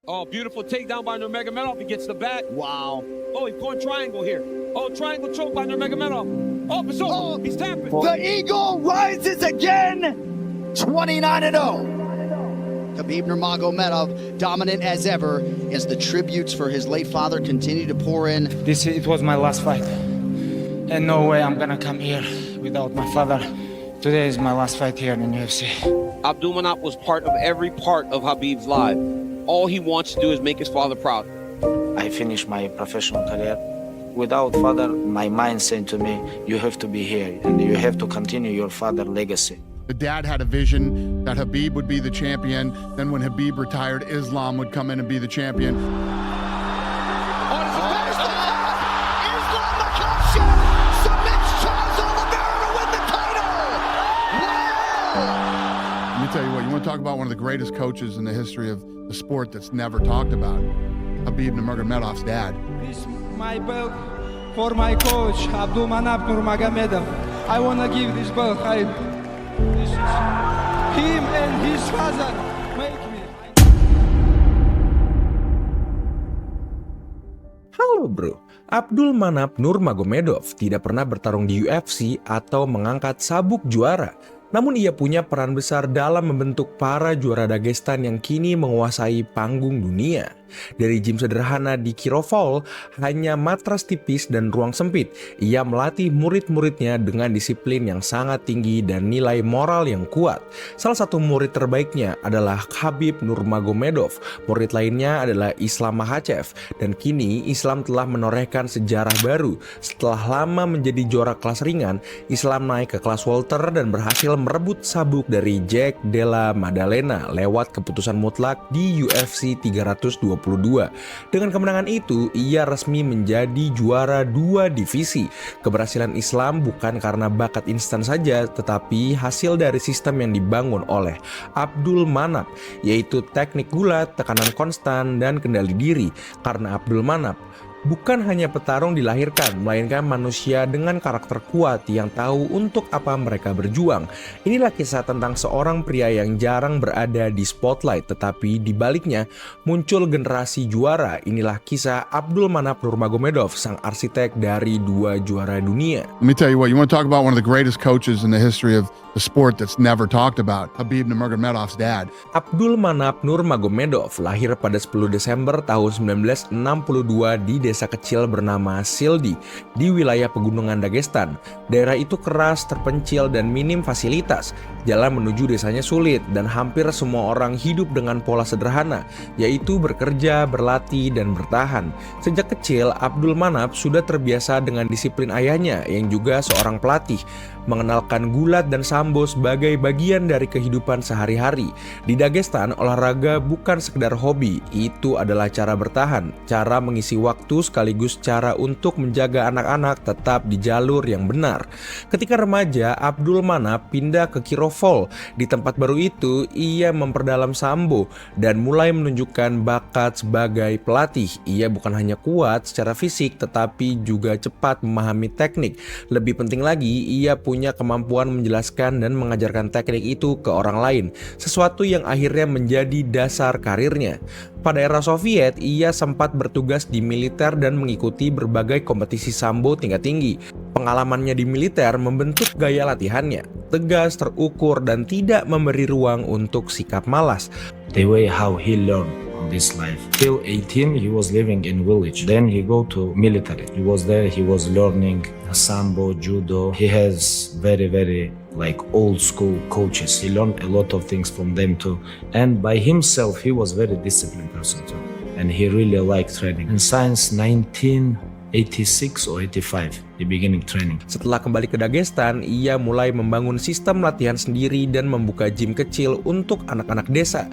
Oh, beautiful takedown by Nurmagomedov. He gets the back. Wow. Oh, he's going triangle here. Oh, triangle choke by Nurmagomedov. Oh, it's over. Oh. He's tapping. The eagle rises again. 29-0. Khabib Nurmagomedov, dominant as ever, as the tributes for his late father continue to pour in. It was my last fight, and no way I'm gonna come here without my father. Today is my last fight here in UFC. Abdulmanap was part of every part of Khabib's life. All he wants to do is make his father proud. I finished my professional career. Without father, my mind said to me, you have to be here and you have to continue your father's legacy. The dad had a vision that Khabib would be the champion. Then when Khabib retired, Islam would come in and be the champion. Let me tell you what, you want to talk about one of the greatest coaches in the history of the sport that's never talked about? Khabib Nurmagomedov's dad. This is my belt for my coach, Abdulmanap Nurmagomedov. I want to give this belt. This is him and his father make me. Halo bro, Abdulmanap Nurmagomedov tidak pernah bertarung di UFC atau mengangkat sabuk juara. Namun ia punya peran besar dalam membentuk para juara Dagestan yang kini menguasai panggung dunia. Dari gym sederhana di Kirovol, hanya matras tipis dan ruang sempit, ia melatih murid-muridnya dengan disiplin yang sangat tinggi dan nilai moral yang kuat. Salah satu murid terbaiknya adalah Khabib Nurmagomedov. Murid lainnya adalah Islam Makhachev. Dan kini Islam telah menorehkan sejarah baru. Setelah lama menjadi juara kelas ringan, Islam naik ke kelas welter dan berhasil merebut sabuk dari Jack Della Maddalena lewat keputusan mutlak di UFC 322. Dengan kemenangan itu, ia resmi menjadi juara 2 divisi. Keberhasilan Islam bukan karena bakat instan saja, tetapi hasil dari sistem yang dibangun oleh Abdulmanap, yaitu teknik gulat, tekanan konstan, dan kendali diri. Karena Abdulmanap bukan hanya petarung dilahirkan, melainkan manusia dengan karakter kuat yang tahu untuk apa mereka berjuang. Inilah kisah tentang seorang pria yang jarang berada di spotlight, tetapi di baliknya muncul generasi juara. Inilah kisah Abdulmanap Nurmagomedov, sang arsitek dari 2 juara dunia. Let me tell you what, you want to talk about one of the greatest coaches in the history of the sport that's never talked about? Khabib Nurmagomedov's dad. Abdulmanap Nurmagomedov lahir pada 10 Desember tahun 1962 di desa kecil bernama Sildi di wilayah pegunungan Dagestan. Daerah itu keras, terpencil, dan minim fasilitas. Jalan menuju desanya sulit dan hampir semua orang hidup dengan pola sederhana, yaitu bekerja, berlatih, dan bertahan. Sejak kecil, Abdulmanap sudah terbiasa dengan disiplin ayahnya yang juga seorang pelatih, mengenalkan gulat dan sambo sebagai bagian dari kehidupan sehari-hari. Di Dagestan, olahraga bukan sekedar hobi, itu adalah cara bertahan, cara mengisi waktu sekaligus cara untuk menjaga anak-anak tetap di jalur yang benar. Ketika remaja, Abdulmanap pindah ke Kirovol. Di tempat baru itu, ia memperdalam sambo dan mulai menunjukkan bakat sebagai pelatih. Ia bukan hanya kuat secara fisik, tetapi juga cepat memahami teknik. Lebih penting lagi, ia punya kemampuan menjelaskan dan mengajarkan teknik itu ke orang lain, sesuatu yang akhirnya menjadi dasar karirnya. Pada era Soviet, ia sempat bertugas di militer dan mengikuti berbagai kompetisi sambo tingkat tinggi. Pengalamannya di militer membentuk gaya latihannya, tegas, terukur, dan tidak memberi ruang untuk sikap malas. The way how he learned on this life. Till 18, he was living in village. Then he go to military. He was there, he was learning sambo, judo. He has very like old school coaches. He learned a lot of things from them too. And by himself, he was very disciplined person too. And he really liked training. And since 1986 or 85, the beginning training. Setelah kembali ke Dagestan, ia mulai membangun sistem latihan sendiri dan membuka gym kecil untuk anak-anak desa.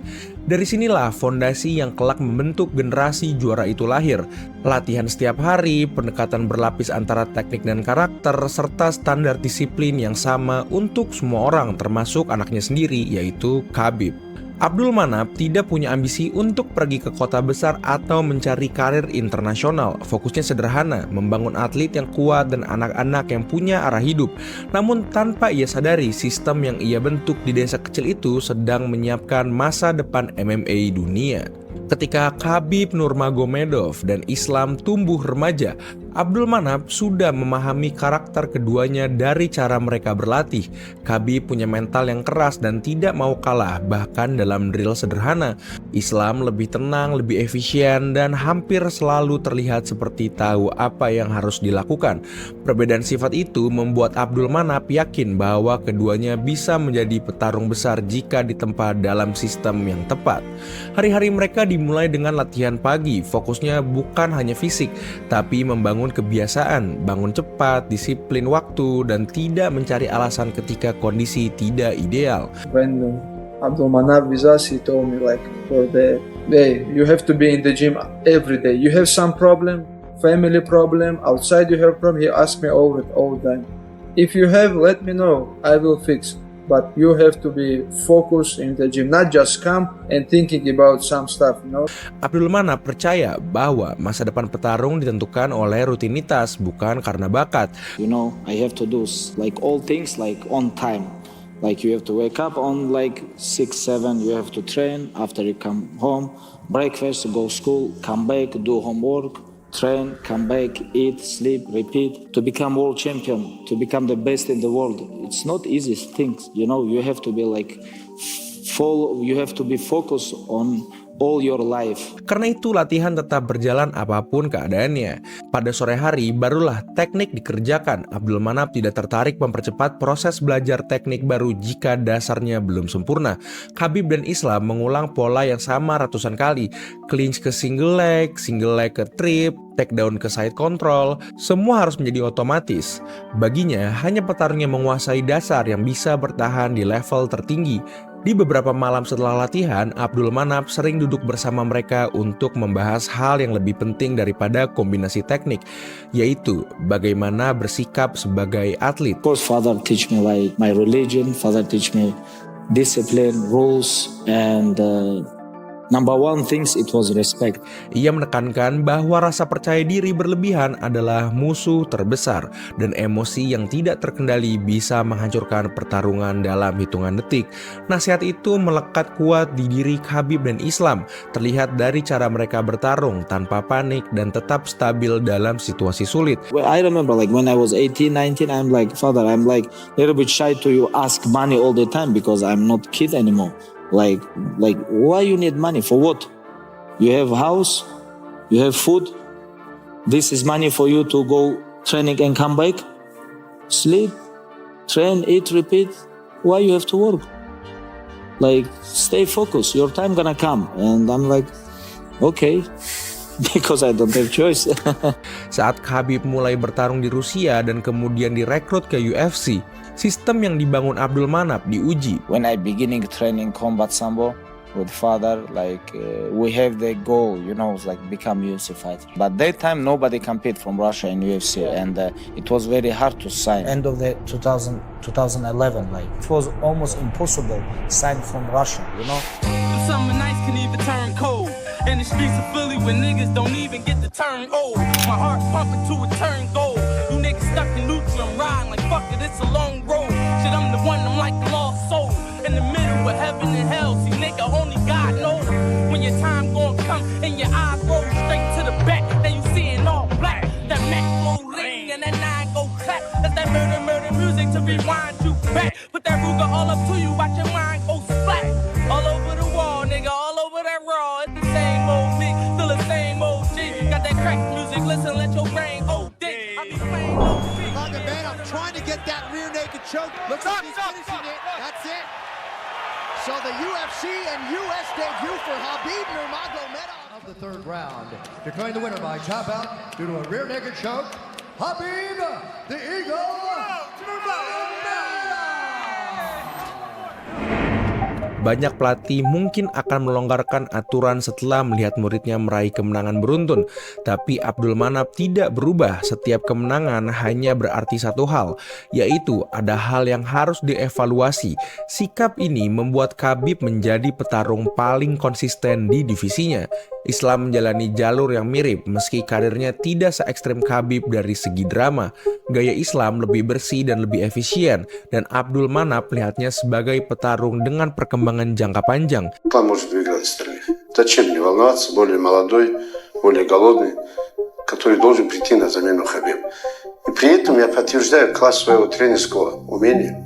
Dari sinilah fondasi yang kelak membentuk generasi juara itu lahir. Latihan setiap hari, pendekatan berlapis antara teknik dan karakter, serta standar disiplin yang sama untuk semua orang, termasuk anaknya sendiri, yaitu Khabib. Abdul Manap tidak punya ambisi untuk pergi ke kota besar atau mencari karir internasional. Fokusnya sederhana, membangun atlet yang kuat dan anak-anak yang punya arah hidup. Namun tanpa ia sadari, sistem yang ia bentuk di desa kecil itu sedang menyiapkan masa depan MMA dunia. Ketika Khabib Nurmagomedov dan Islam tumbuh remaja, Abdul Manap sudah memahami karakter keduanya dari cara mereka berlatih. Khabib punya mental yang keras dan tidak mau kalah, bahkan dalam drill sederhana. Islam lebih tenang, lebih efisien, dan hampir selalu terlihat seperti tahu apa yang harus dilakukan. Perbedaan sifat itu membuat Abdul Manap yakin bahwa keduanya bisa menjadi petarung besar jika ditempa dalam sistem yang tepat. Hari-hari mereka dimulai dengan latihan pagi, fokusnya bukan hanya fisik, tapi membangun kebiasaan, bangun cepat, disiplin waktu, dan tidak mencari alasan ketika kondisi tidak ideal. When Abdul Manap with us, he told me like, for the day, you have to be in the gym every day. You have some problem, family problem, outside you have problem. He asked me all the time. If you have, let me know, I will fix. But you have to be focused in the gym, not just come and thinking about some stuff, you know. Abdul Manap percaya bahwa masa depan petarung ditentukan oleh rutinitas, bukan karena bakat. You know, I have to do like all things like on time. Like you have to wake up on like 6, 7, you have to train. After you come home, breakfast, go school, come back, do homework, train, come back, eat, sleep, repeat. To become world champion, to become the best in the world, it's not easy things. You know, you have to be like you have to be focused on all your life. Karena itu latihan tetap berjalan apapun keadaannya. Pada sore hari barulah teknik dikerjakan. Abdul Manap tidak tertarik mempercepat proses belajar teknik baru jika dasarnya belum sempurna. Khabib dan Islam mengulang pola yang sama ratusan kali. Clinch ke single leg ke trip, takedown ke side control, semua harus menjadi otomatis. Baginya, hanya petarung yang menguasai dasar yang bisa bertahan di level tertinggi. Di beberapa malam setelah latihan, Abdul Manap sering duduk bersama mereka untuk membahas hal yang lebih penting daripada kombinasi teknik, yaitu bagaimana bersikap sebagai atlet. Of course, father teach me like my religion, father teach me discipline, rules, and number one things it was respect. Ia menekankan bahwa rasa percaya diri berlebihan adalah musuh terbesar dan emosi yang tidak terkendali bisa menghancurkan pertarungan dalam hitungan detik. Nasihat itu melekat kuat di diri Khabib dan Islam, terlihat dari cara mereka bertarung tanpa panik dan tetap stabil dalam situasi sulit. Well, I remember like when I was 18, 19, I'm like, father, I'm like a little bit shy to you ask money all the time because I'm not kid anymore. Like why you need money for what? You have house, you have food. This is money for you to go training and come back, sleep, train, eat, repeat. Why you have to work? Like stay focused. Your time gonna come. And I'm like, okay. Because I don't have choice. Saat Khabib mulai bertarung di Rusia dan kemudian direkrut ke UFC, sistem yang dibangun Abdul Manap diuji. When I beginning training combat sambo with father, like we have the goal, you know, like become UFC fighter. But that time nobody compete from Russia in UFC, and it was very hard to sign. End of the 2011, like it was almost impossible sign from Russia, you know. Summer nights can even turn cold. In the streets of Philly where niggas don't even get to turn old. My heart pumping to a turn gold. You niggas stuck in neutral, I'm riding like fuck it, it's a long road. Shit, I'm the one, I'm like a lost soul. In the middle of heaven and hell, see nigga, only God knows. When your time gon' come and your eyes roll straight to the back, then you seeing all black. That Mac go ring and that 9 go clap. That's that murder music to rewind you back. Put that Ruger all up to you, watch your mind go splat. All over the wall, nigga, all over that raw. It's the same old me, still the same old G. Got that crack music, listen, let your brain OD. I be playing no beat. Magomedov trying to get that rear naked choke. Looks like he's finishing it. That's it. So the UFC and US debut for Khabib Nurmagomedov. Of the third round, declaring the winner by tap out due to a rear naked choke, Khabib the Eagle Nurmagomedov. banyak pelatih mungkin akan melonggarkan aturan setelah melihat muridnya meraih kemenangan beruntun. Tapi Abdul Manap tidak berubah. Setiap kemenangan hanya berarti satu hal, yaitu ada hal yang harus dievaluasi. Sikap ini membuat Khabib menjadi petarung paling konsisten di divisinya. Islam menjalani jalur yang mirip meski karirnya tidak se-ekstrem Khabib dari segi drama. Gaya Islam lebih bersih dan lebih efisien, dan Abdul Manap melihatnya sebagai petarung dengan perkembangan jangka panjang. Зачем мне волноваться, более молодой, более голодный, который должен прийти на замену Хабиб. И при этом я подтверждаю класс своего тренерского умения.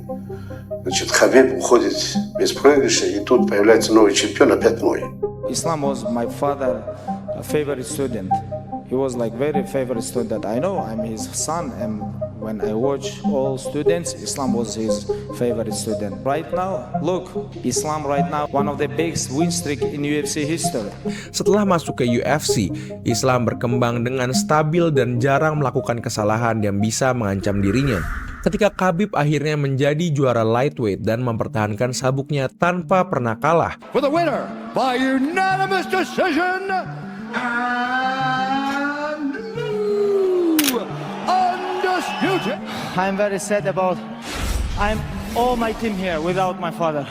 Значит, Хабиб уходит без проигрыша, и тут появляется новый чемпион, опять мой. Islam was my father, a favorite student. He was like very favorite student. I know I'm his son, and when I watch all students, Islam was his favorite student. Right now, look, Islam right now one of the biggest win streak in UFC history. Setelah masuk ke UFC, Islam berkembang dengan stabil dan jarang melakukan kesalahan yang bisa mengancam dirinya. Ketika Khabib akhirnya menjadi juara lightweight dan mempertahankan sabuknya tanpa pernah kalah. For the winner by unanimous decision, and undisputed. I'm very sad about all my team here without my father.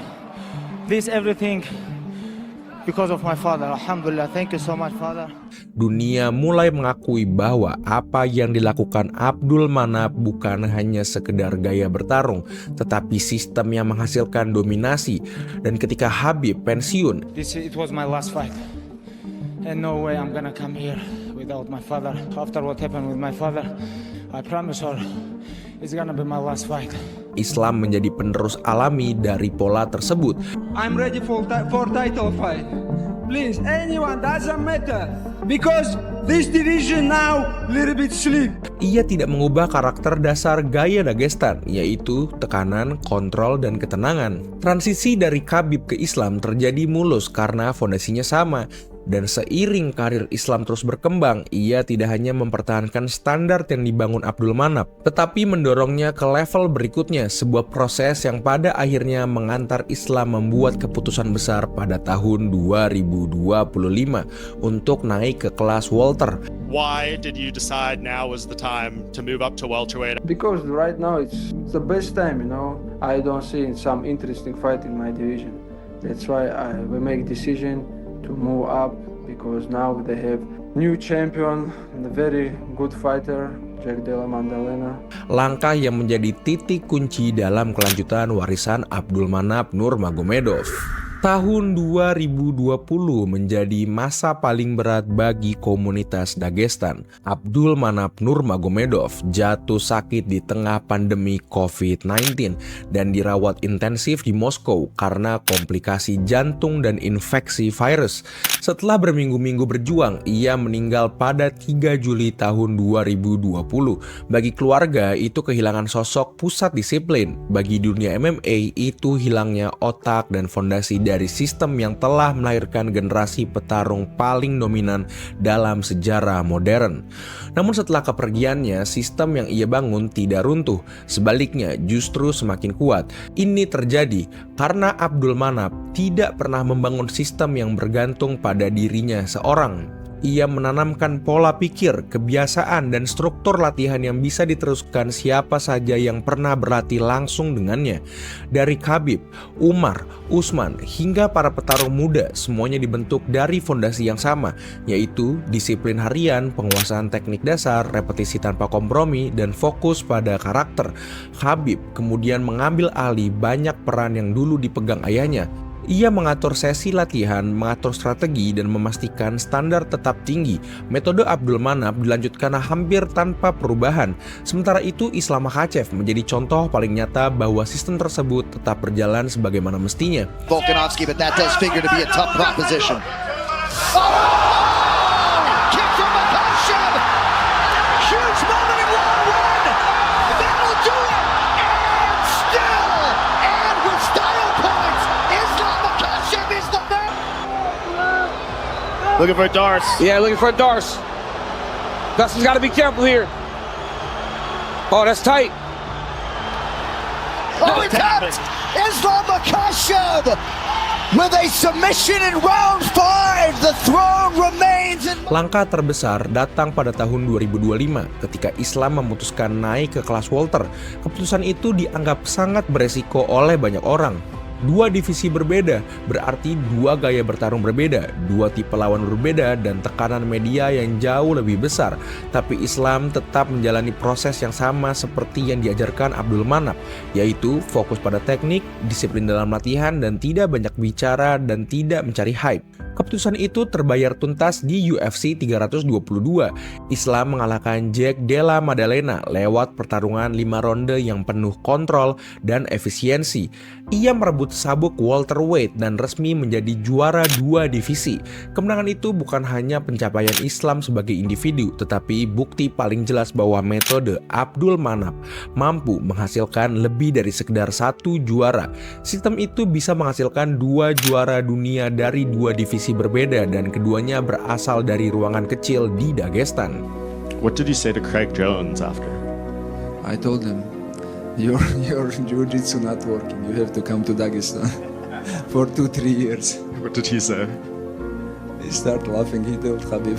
This everything because of my father. Alhamdulillah, thank you so much, father. Dunia mulai mengakui bahwa apa yang dilakukan Abdul Manap bukan hanya sekedar gaya bertarung, tetapi sistem yang menghasilkan dominasi. Dan ketika Khabib pensiun, It was my last fight. And no way I'm gonna come here without my father. After what happened with my father, I promise her it's gonna be my last fight. Islam menjadi penerus alami dari pola tersebut. I'm ready for title fight. Please, anyone, doesn't matter. Because this division now little bit sleep. Ia tidak mengubah karakter dasar gaya Dagestan, yaitu tekanan, kontrol, dan ketenangan. Transisi dari Khabib ke Islam terjadi mulus karena fondasinya sama. Dan seiring karir Islam terus berkembang, ia tidak hanya mempertahankan standar yang dibangun Abdul Manap, tetapi mendorongnya ke level berikutnya, sebuah proses yang pada akhirnya mengantar Islam membuat keputusan besar pada tahun 2025 untuk naik ke kelas welter. Why did you decide now was the time to move up to welterweight? Because right now it's the best time, you know. I don't see some interesting fight in my division. That's why we make decision to move up, because now they have new champion and a very good fighter, Jack Della Maddalena. Langkah yang menjadi titik kunci dalam kelanjutan warisan Abdul Manap Nurmagomedov. Tahun 2020 menjadi masa paling berat bagi komunitas Dagestan. Abdul Manap Nurmagomedov jatuh sakit di tengah pandemi COVID-19 dan dirawat intensif di Moskow karena komplikasi jantung dan infeksi virus. Setelah berminggu-minggu berjuang, ia meninggal pada 3 Juli tahun 2020. Bagi keluarga, itu kehilangan sosok pusat disiplin. Bagi dunia MMA, itu hilangnya otak dan fondasi dari sistem yang telah melahirkan generasi petarung paling dominan dalam sejarah modern. Namun setelah kepergiannya, sistem yang ia bangun tidak runtuh, sebaliknya justru semakin kuat. Ini terjadi karena Abdul Manap tidak pernah membangun sistem yang bergantung pada dirinya seorang. Ia menanamkan pola pikir, kebiasaan, dan struktur latihan yang bisa diteruskan siapa saja yang pernah berlatih langsung dengannya. Dari Khabib, Umar, Usman, hingga para petarung muda, semuanya dibentuk dari fondasi yang sama, yaitu disiplin harian, penguasaan teknik dasar, repetisi tanpa kompromi, dan fokus pada karakter. Khabib kemudian mengambil alih banyak peran yang dulu dipegang ayahnya. Ia mengatur sesi latihan, mengatur strategi, dan memastikan standar tetap tinggi. Metode Abdul Manap dilanjutkan hampir tanpa perubahan. Sementara itu, Islam Makhachev menjadi contoh paling nyata bahwa sistem tersebut tetap berjalan sebagaimana mestinya. Volkanovski, but that does figure to be a tough proposition. Kick from Makhachev! Huge moment in round one! That'll do it! And still! And with style points! Looking for Darce. Yeah, looking for Darce. Dustin's got to be careful here. Oh, that's tight. Oh, he tapped! Islam Makhachev with a submission in round 5. The throne remains in... Langkah terbesar datang pada tahun 2025 ketika Islam memutuskan naik ke kelas welter. Keputusan itu dianggap sangat beresiko oleh banyak orang. Dua divisi berbeda, berarti dua gaya bertarung berbeda, dua tipe lawan berbeda, dan tekanan media yang jauh lebih besar. Tapi Islam tetap menjalani proses yang sama seperti yang diajarkan Abdul Manap, yaitu fokus pada teknik, disiplin dalam latihan, dan tidak banyak bicara dan tidak mencari hype. Keputusan itu terbayar tuntas di UFC 322. Islam mengalahkan Jack Della Maddalena lewat pertarungan 5 ronde yang penuh kontrol dan efisiensi. Ia merebut sabuk welterweight dan resmi menjadi juara 2 divisi. Kemenangan itu bukan hanya pencapaian Islam sebagai individu, tetapi bukti paling jelas bahwa metode Abdul Manap mampu menghasilkan lebih dari sekedar 1 juara. Sistem itu bisa menghasilkan 2 juara dunia dari 2 divisi berbeda, dan keduanya berasal dari ruangan kecil di Dagestan. What did you say to Craig Jones after? I told him, your jiu-jitsu not working. You have to come to Dagestan for 2-3 years. What did he say? He started laughing. He told Khabib,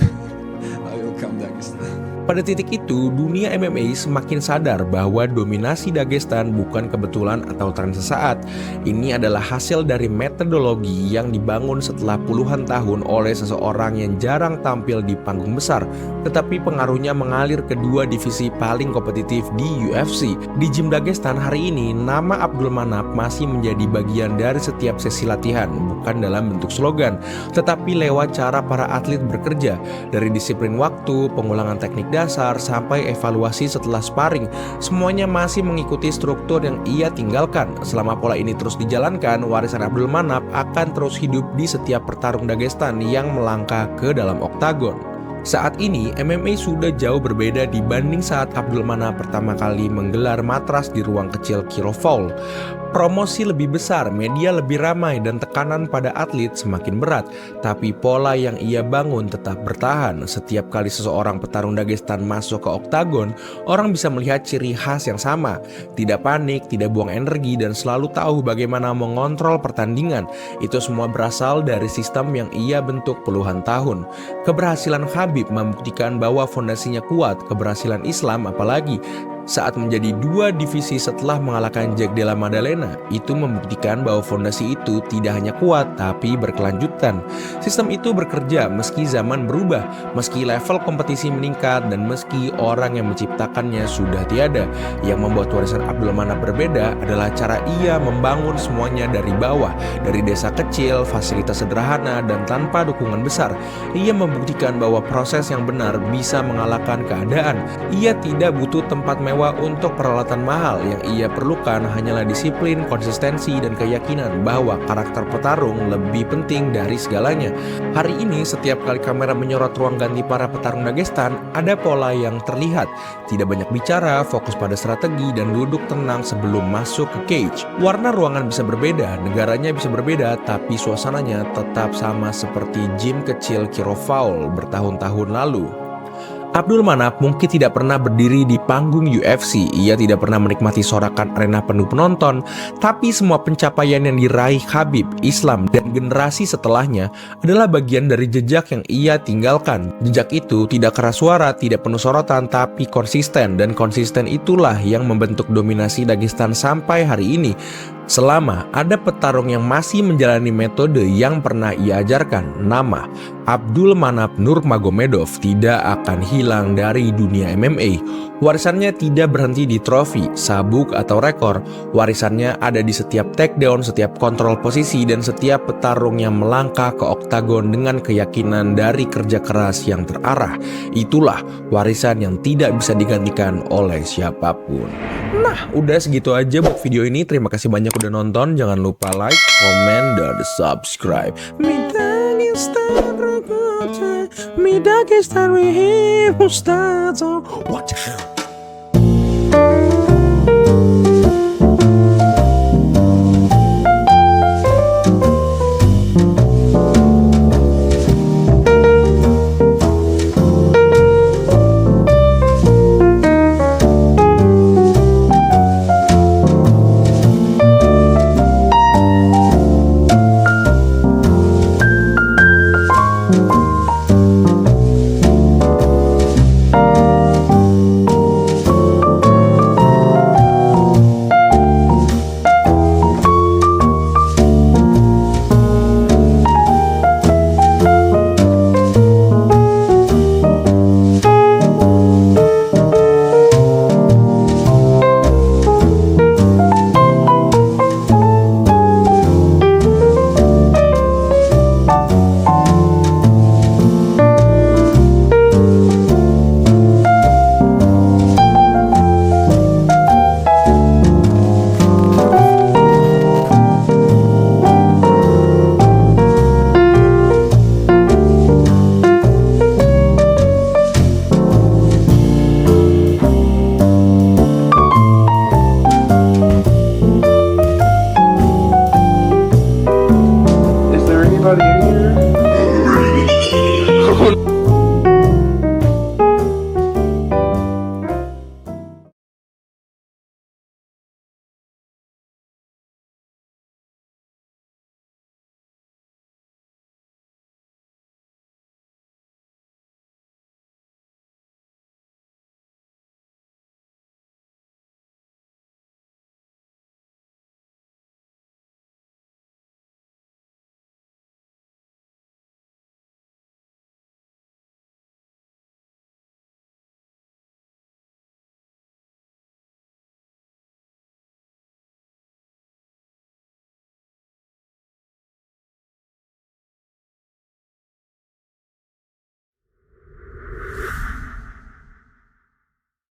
I will come Dagestan. Pada titik itu, dunia MMA semakin sadar bahwa dominasi Dagestan bukan kebetulan atau tren sesaat. Ini adalah hasil dari metodologi yang dibangun setelah puluhan tahun oleh seseorang yang jarang tampil di panggung besar, tetapi pengaruhnya mengalir ke 2 divisi paling kompetitif di UFC. Di Gym Dagestan hari ini, nama Abdul Manap masih menjadi bagian dari setiap sesi latihan, bukan dalam bentuk slogan, tetapi lewat cara para atlet bekerja, dari disiplin waktu, pengulangan teknik dasar, sampai evaluasi setelah sparring. Semuanya masih mengikuti struktur yang ia tinggalkan. Selama pola ini terus dijalankan, warisan Abdul Manap akan terus hidup di setiap pertarung Dagestan yang melangkah ke dalam oktagon. Saat ini, MMA sudah jauh berbeda dibanding saat Abdul Manap pertama kali menggelar matras di ruang kecil Kirofoul. Promosi lebih besar, media lebih ramai, dan tekanan pada atlet semakin berat. Tapi pola yang ia bangun tetap bertahan. Setiap kali seseorang petarung Dagestan masuk ke oktagon, orang bisa melihat ciri khas yang sama. Tidak panik, tidak buang energi, dan selalu tahu bagaimana mengontrol pertandingan. Itu semua berasal dari sistem yang ia bentuk puluhan tahun. Keberhasilan Khabib membuktikan bahwa fondasinya kuat, keberhasilan Islam apalagi. Saat menjadi 2 divisi setelah mengalahkan Jack Della Maddalena, itu membuktikan bahwa fondasi itu tidak hanya kuat, tapi berkelanjutan. Sistem itu bekerja meski zaman berubah, meski level kompetisi meningkat, dan meski orang yang menciptakannya sudah tiada. Yang membuat warisan Abdul Manap berbeda adalah cara ia membangun semuanya dari bawah, dari desa kecil, fasilitas sederhana, dan tanpa dukungan besar. Ia membuktikan bahwa proses yang benar bisa mengalahkan keadaan. Ia tidak butuh tempat mewah untuk peralatan mahal. Yang ia perlukan hanyalah disiplin, konsistensi, dan keyakinan bahwa karakter petarung lebih penting dari segalanya. Hari ini, setiap kali kamera menyorot ruang ganti para petarung Dagestan, ada pola yang terlihat. Tidak banyak bicara, fokus pada strategi, dan duduk tenang sebelum masuk ke cage. Warna ruangan bisa berbeda, negaranya bisa berbeda, tapi suasananya tetap sama seperti gym kecil Kirofoul bertahun-tahun lalu. Abdul Manap mungkin tidak pernah berdiri di panggung UFC, ia tidak pernah menikmati sorakan arena penuh penonton, tapi semua pencapaian yang diraih Khabib, Islam, dan generasi setelahnya adalah bagian dari jejak yang ia tinggalkan. Jejak itu tidak keras suara, tidak penuh sorotan, tapi konsisten, dan konsisten itulah yang membentuk dominasi Dagestan sampai hari ini. Selama ada petarung yang masih menjalani metode yang pernah ia ajarkan, nama Abdul Manap Nurmagomedov tidak akan hilang dari dunia MMA. Warisannya tidak berhenti di trofi, sabuk, atau rekor. Warisannya ada di setiap takedown, setiap kontrol posisi, dan setiap petarung yang melangkah ke oktagon dengan keyakinan dari kerja keras yang terarah. Itulah warisan yang tidak bisa digantikan oleh siapapun. Nah, udah segitu aja buat video ini. Terima kasih banyak udah nonton. Jangan lupa like, komen, dan subscribe. Mi Dagestan, we have